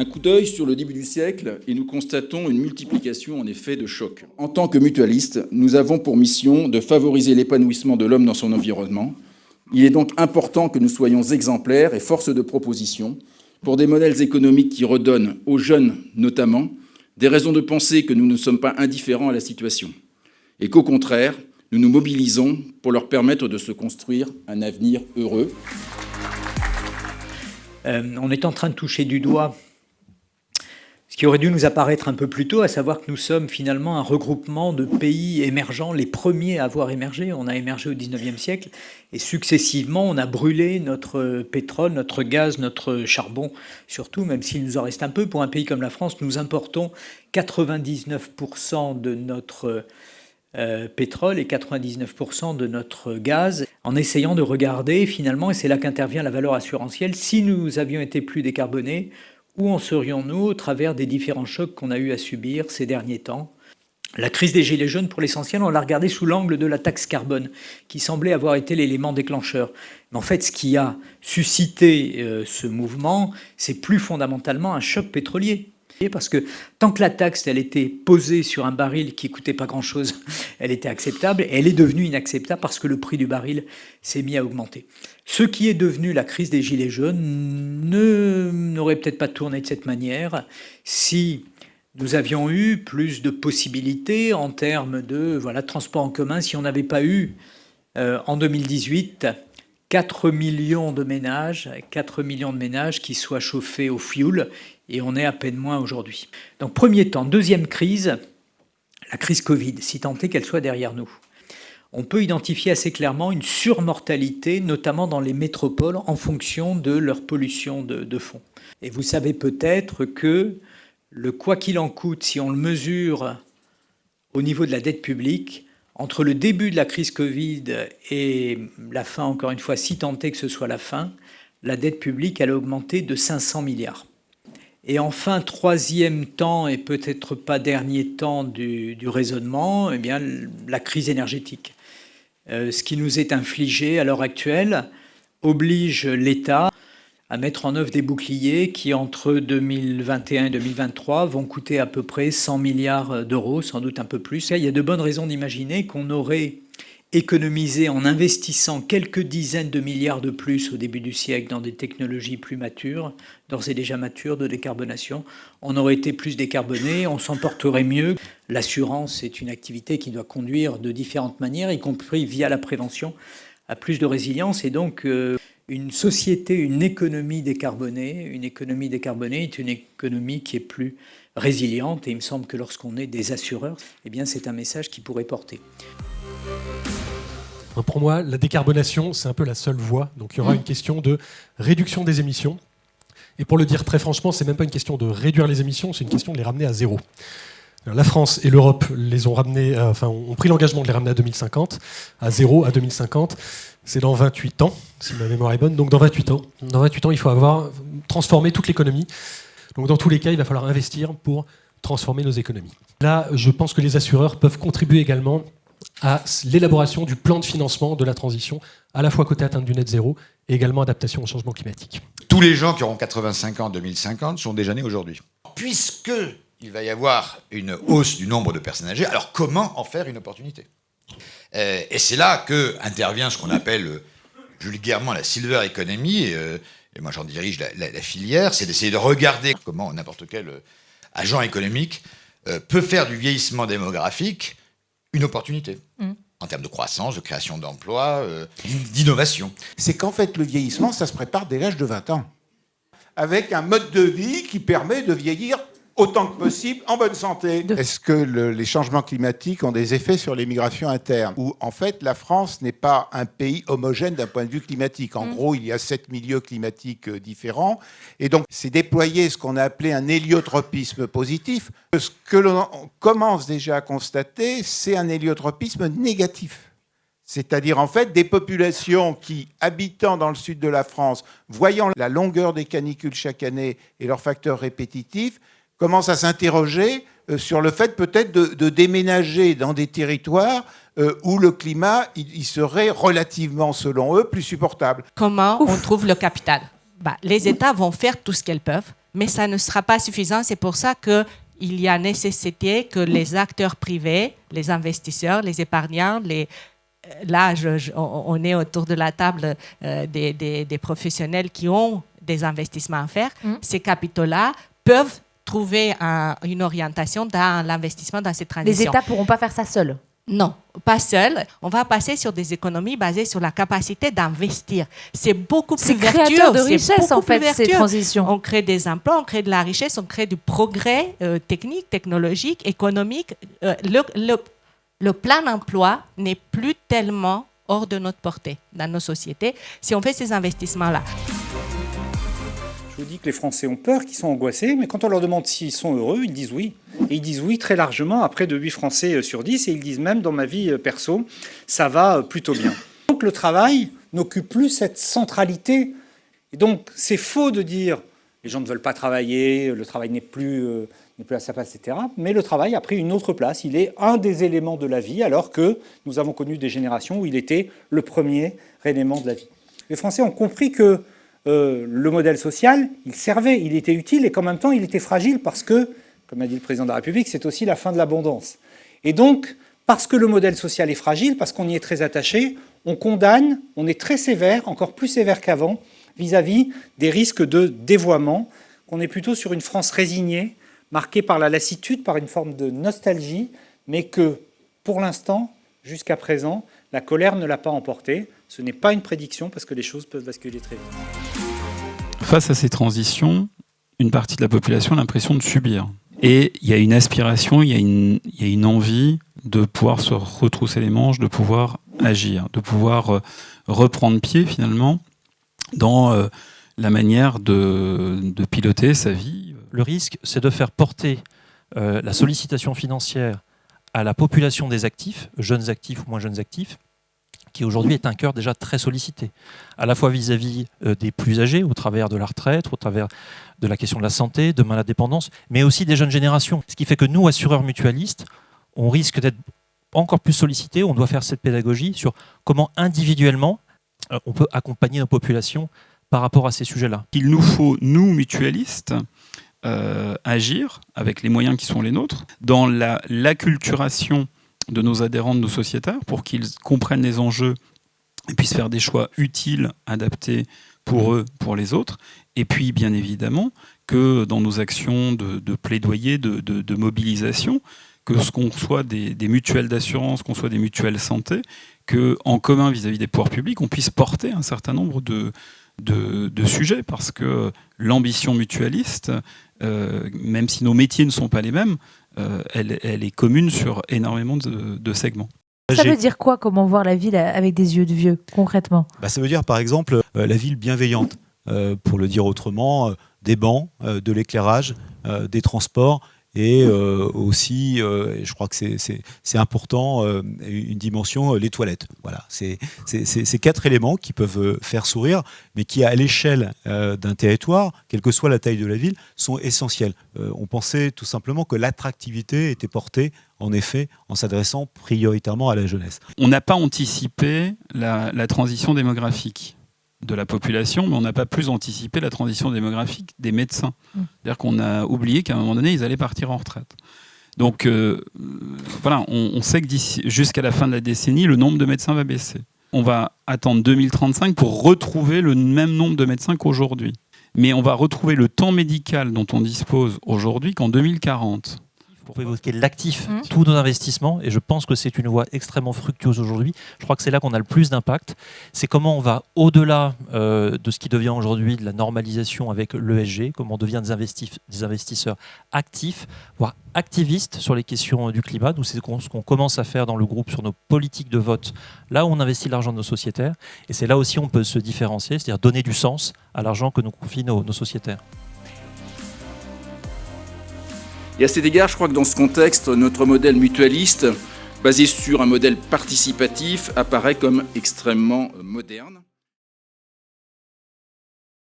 Un coup d'œil sur le début du siècle et nous constatons une multiplication en effet de chocs. En tant que mutualistes, nous avons pour mission de favoriser l'épanouissement de l'homme dans son environnement. Il est donc important que nous soyons exemplaires et force de proposition pour des modèles économiques qui redonnent aux jeunes notamment des raisons de penser que nous ne sommes pas indifférents à la situation et qu'au contraire, nous nous mobilisons pour leur permettre de se construire un avenir heureux. On est en train de toucher du doigt ce qui aurait dû nous apparaître un peu plus tôt, à savoir que nous sommes finalement un regroupement de pays émergents, les premiers à avoir émergé. On a émergé au XIXe siècle et successivement, on a brûlé notre pétrole, notre gaz, notre charbon, surtout, même s'il nous en reste un peu. Pour un pays comme la France, nous importons 99% de notre pétrole et 99% de notre gaz, en essayant de regarder finalement, et c'est là qu'intervient la valeur assurantielle, si nous avions été plus décarbonés, où en serions-nous au travers des différents chocs qu'on a eu à subir ces derniers temps? La crise des Gilets jaunes, pour l'essentiel, on l'a regardée sous l'angle de la taxe carbone, qui semblait avoir été l'élément déclencheur. Mais en fait, ce qui a suscité ce mouvement, c'est plus fondamentalement un choc pétrolier. Parce que tant que la taxe, elle était posée sur un baril qui ne coûtait pas grand-chose, elle était acceptable, et elle est devenue inacceptable parce que le prix du baril s'est mis à augmenter. Ce qui est devenu la crise des Gilets jaunes n'aurait peut-être pas tourné de cette manière si nous avions eu plus de possibilités en termes de transport en commun, si on n'avait pas eu en 2018 4 millions de ménages qui soient chauffés au fioul, et on est à peine moins aujourd'hui. Donc premier temps. Deuxième crise, la crise Covid, si tant est qu'elle soit derrière nous. On peut identifier assez clairement une surmortalité, notamment dans les métropoles, en fonction de leur pollution de fond. Et vous savez peut-être que le quoi qu'il en coûte, si on le mesure au niveau de la dette publique, entre le début de la crise Covid et la fin, encore une fois, si tant est que ce soit la fin, la dette publique, elle a augmenté de 500 milliards. Et enfin, troisième temps, et peut-être pas dernier temps du raisonnement, eh bien, la crise énergétique. Ce qui nous est infligé à l'heure actuelle oblige l'État à mettre en œuvre des boucliers qui, entre 2021 et 2023, vont coûter à peu près 100 milliards d'euros, sans doute un peu plus. Il y a de bonnes raisons d'imaginer qu'on aurait économisé en investissant quelques dizaines de milliards de plus au début du siècle dans des technologies plus matures, d'ores et déjà matures, de décarbonation. On aurait été plus décarboné, on s'en porterait mieux. L'assurance est une activité qui doit conduire de différentes manières, y compris via la prévention, à plus de résilience. Et donc, une société, une économie décarbonée est une économie qui est plus résiliente. Et il me semble que lorsqu'on est des assureurs, eh bien, c'est un message qui pourrait porter. Pour moi, la décarbonation, c'est un peu la seule voie. Donc il y aura une question de réduction des émissions. Et pour le dire très franchement, c'est même pas une question de réduire les émissions, c'est une question de les ramener à zéro. Alors, la France et l'Europe les ont ramenés, ont pris l'engagement de les ramener à 2050, à zéro à 2050. C'est dans 28 ans, si ma mémoire est bonne. Donc dans 28 ans, il faut avoir transformé toute l'économie. Donc dans tous les cas, il va falloir investir pour transformer nos économies. Là, je pense que les assureurs peuvent contribuer également à l'élaboration du plan de financement de la transition, à la fois côté atteinte du net zéro et également adaptation au changement climatique. Tous les gens qui auront 85 ans en 2050 sont déjà nés aujourd'hui. Puisqu'il va y avoir une hausse du nombre de personnes âgées, alors comment en faire une opportunité ? Et c'est là qu'intervient ce qu'on appelle vulgairement la silver economy, et moi j'en dirige la filière, c'est d'essayer de regarder comment n'importe quel agent économique peut faire du vieillissement démographique une opportunité, en termes de croissance, de création d'emplois, d'innovation. C'est qu'en fait, le vieillissement, ça se prépare dès l'âge de 20 ans, avec un mode de vie qui permet de vieillir autant que possible en bonne santé. Est-ce que les changements climatiques ont des effets sur les migrations internes ? Où, en fait, la France n'est pas un pays homogène d'un point de vue climatique. En gros, il y a 7 milieux climatiques différents. Et donc, c'est déployer ce qu'on a appelé un héliotropisme positif. Ce que l'on commence déjà à constater, c'est un héliotropisme négatif. C'est-à-dire, en fait, des populations qui, habitant dans le sud de la France, voyant la longueur des canicules chaque année et leurs facteurs répétitifs, commencent à s'interroger sur le fait peut-être de déménager dans des territoires où le climat il serait relativement, selon eux, plus supportable. Comment on trouve le capital ? Les États vont faire tout ce qu'ils peuvent, mais ça ne sera pas suffisant. C'est pour ça qu'il y a nécessité que les acteurs privés, les investisseurs, les épargnants, là, on est autour de la table des professionnels qui ont des investissements à faire. Ces capitaux-là peuvent trouver une orientation dans l'investissement dans cette transition. Les États ne pourront pas faire ça seuls? Non, pas seuls. On va passer sur des économies basées sur la capacité d'investir. C'est beaucoup plus vertueux. C'est créateur de richesse, en fait, ces transitions. On crée des emplois, on crée de la richesse, on crée du progrès technique, technologique, économique. Le plein emploi n'est plus tellement hors de notre portée dans nos sociétés si on fait ces investissements-là. Je vous dis que les Français ont peur, qu'ils sont angoissés, mais quand on leur demande s'ils sont heureux, ils disent oui. Et ils disent oui très largement, à près de 8 Français sur 10, et ils disent même dans ma vie perso, ça va plutôt bien. Donc le travail n'occupe plus cette centralité. Et donc c'est faux de dire les gens ne veulent pas travailler, le travail n'est plus à sa place, etc. Mais le travail a pris une autre place. Il est un des éléments de la vie, alors que nous avons connu des générations où il était le premier élément de la vie. Les Français ont compris que le modèle social, il servait, il était utile et qu'en même temps, il était fragile parce que, comme a dit le président de la République, c'est aussi la fin de l'abondance. Et donc, parce que le modèle social est fragile, parce qu'on y est très attaché, on condamne, on est très sévère, encore plus sévère qu'avant, vis-à-vis des risques de dévoiement, qu'on est plutôt sur une France résignée, marquée par la lassitude, par une forme de nostalgie, mais que, pour l'instant, jusqu'à présent, la colère ne l'a pas emporté. Ce n'est pas une prédiction parce que les choses peuvent basculer très vite. Face à ces transitions, une partie de la population a l'impression de subir. Et il y a une aspiration, il y a une envie de pouvoir se retrousser les manches, de pouvoir agir, de pouvoir reprendre pied finalement dans la manière de piloter sa vie. Le risque, c'est de faire porter la sollicitation financière à la population des actifs, jeunes actifs ou moins jeunes actifs, qui aujourd'hui est un cœur déjà très sollicité, à la fois vis-à-vis des plus âgés, au travers de la retraite, au travers de la question de la santé, demain la dépendance, mais aussi des jeunes générations. Ce qui fait que nous, assureurs mutualistes, on risque d'être encore plus sollicités, on doit faire cette pédagogie sur comment individuellement on peut accompagner nos populations par rapport à ces sujets-là. Il nous faut, nous, mutualistes, agir avec les moyens qui sont les nôtres, dans l'acculturation de nos adhérents, de nos sociétaires, pour qu'ils comprennent les enjeux et puissent faire des choix utiles, adaptés pour eux, pour les autres. Et puis, bien évidemment, que dans nos actions de plaidoyer, de mobilisation, que ce qu'on soit des mutuelles d'assurance, qu'on soit des mutuelles santé, qu'en commun vis-à-vis des pouvoirs publics, on puisse porter un certain nombre de sujets, parce que l'ambition mutualiste, même si nos métiers ne sont pas les mêmes, elle est commune sur énormément de segments. Ça veut dire quoi, comment voir la ville avec des yeux de vieux, concrètement ? Ça veut dire, par exemple, la ville bienveillante, pour le dire autrement, des bancs, de l'éclairage, des transports, et aussi, je crois que c'est important, une dimension, les toilettes. Voilà, c'est ces 4 éléments qui peuvent faire sourire, mais qui, à l'échelle d'un territoire, quelle que soit la taille de la ville, sont essentiels. On pensait tout simplement que l'attractivité était portée, en effet, en s'adressant prioritairement à la jeunesse. On n'a pas anticipé la transition démographique de la population, mais on n'a pas plus anticipé la transition démographique des médecins. C'est-à-dire qu'on a oublié qu'à un moment donné, ils allaient partir en retraite. Donc voilà, on sait que jusqu'à la fin de la décennie, le nombre de médecins va baisser. On va attendre 2035 pour retrouver le même nombre de médecins qu'aujourd'hui. Mais on va retrouver le temps médical dont on dispose aujourd'hui qu'en 2040. Pour évoquer l'actif, tous nos investissements, et je pense que c'est une voie extrêmement fructueuse aujourd'hui. Je crois que c'est là qu'on a le plus d'impact. C'est comment on va au-delà de ce qui devient aujourd'hui de la normalisation avec l'ESG, comment on devient des investisseurs actifs, voire activistes sur les questions du climat. Nous, c'est ce qu'on commence à faire dans le groupe sur nos politiques de vote, là où on investit l'argent de nos sociétaires. Et c'est là aussi où on peut se différencier, c'est-à-dire donner du sens à l'argent que nous confient nos sociétaires. Et à cet égard, je crois que dans ce contexte, notre modèle mutualiste, basé sur un modèle participatif, apparaît comme extrêmement moderne.